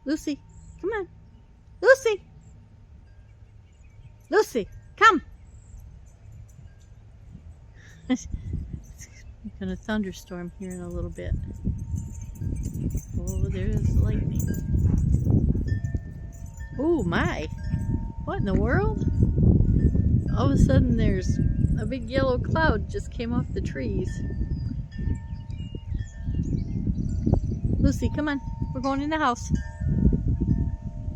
Lucy, come on. Lucy! Lucy, come! It's gonna thunderstorm here in a little bit. Oh, there's lightning. Oh my! What in the world? All of a sudden there's a big yellow cloud just came off the trees. Lucy, come on. We're going in the house.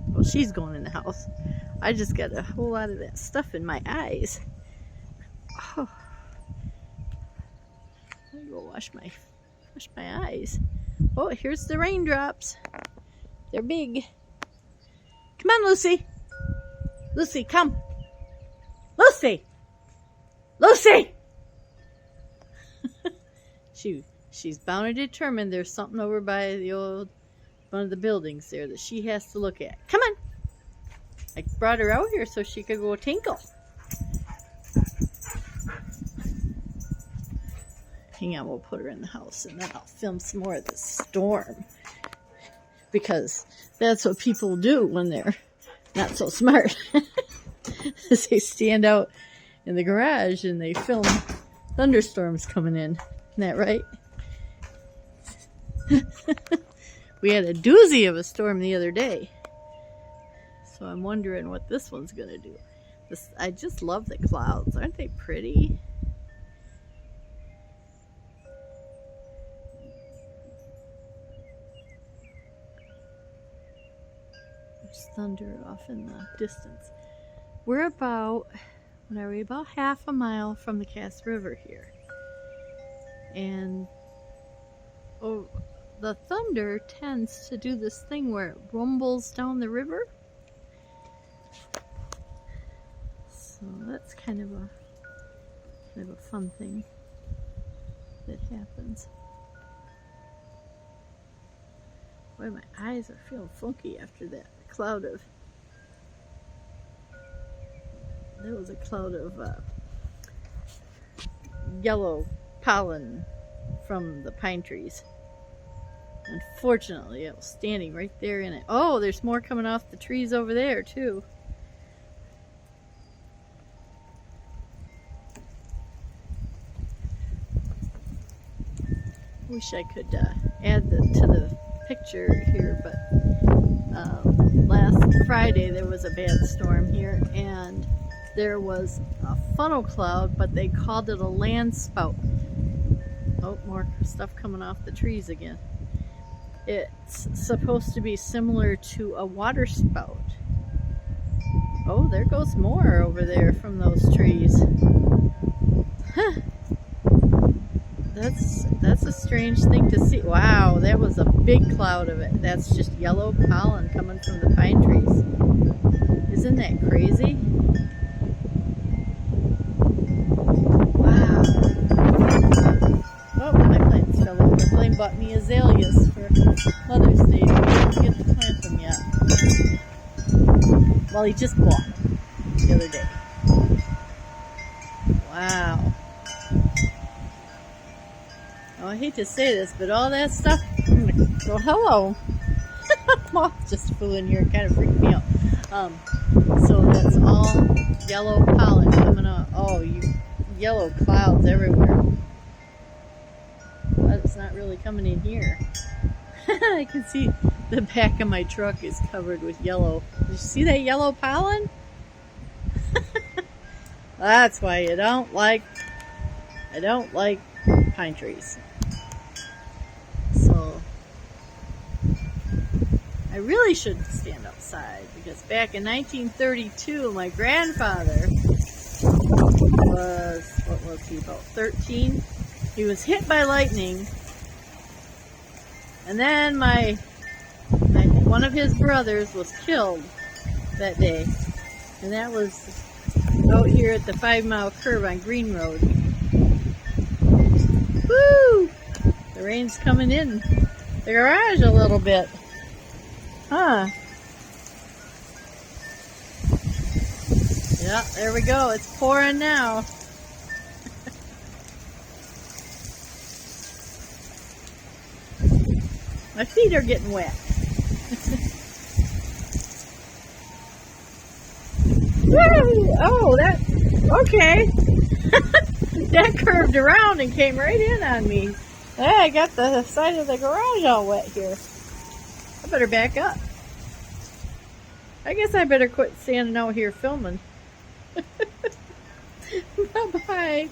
Well, she's going in the house. I just got a whole lot of that stuff in my eyes. Oh. I'm gonna go wash my eyes. Oh, here's the raindrops. They're big. Come on, Lucy. Lucy, come. Lucy! Lucy! She's bound and determined there's something over by one of the buildings there that she has to look at. Come on! I brought her out here so she could go tinkle. Hang on, we'll put her in the house and then I'll film some more of this storm. Because that's what people do when they're not so smart. Is they stand out in the garage and they film thunderstorms coming in. Isn't that right? We had a doozy of a storm the other day. So I'm wondering what this one's going to do. I just love the clouds. Aren't they pretty? There's thunder off in the distance. We're about, what are we, about half a mile from the Cass River here. And the thunder tends to do this thing where it rumbles down the river. So that's kind of a fun thing that happens. Boy, my eyes are feeling funky after that cloud of, there was a cloud of yellow pollen from the pine trees. Unfortunately, it was standing right there in it. Oh, there's more coming off the trees over there too. Wish I could add to the picture here, but last Friday there was a bad storm here and there was a funnel cloud, but they called it a land spout. Oh, more stuff coming off the trees again. It's supposed to be similar to a water spout. Oh, there goes more over there from those trees. Huh. That's a strange thing to see. Wow, that was a big cloud of it. That's just yellow pollen coming from the pine trees. Isn't that crazy? Wow. Oh, my plants fell over. Blaine bought me azaleas for Mother's Day. I didn't get to plant them yet. Well, he just bought them the other day. Wow. Oh, I hate to say this, but all that stuff. Well, hello. Moth just flew in here and kind of freaked me out. So that's all yellow pollen coming up. Oh, yellow clouds everywhere. But it's not really coming in here. I can see the back of my truck is covered with yellow. Did you see that yellow pollen? That's why I don't like pine trees. So I really shouldn't stand outside because back in 1932 my grandfather was, what was he, about 13? He was hit by lightning and then one of his brothers was killed that day, and that was out here at the 5-mile curve on Green Road. Woo! The rain's coming in the garage a little bit. Huh. Yeah, there we go. It's pouring now. My feet are getting wet. Woo! Oh, that, okay. That curved around and came right in on me. I got the side of the garage all wet here. I better back up. I guess I better quit standing out here filming. Bye-bye.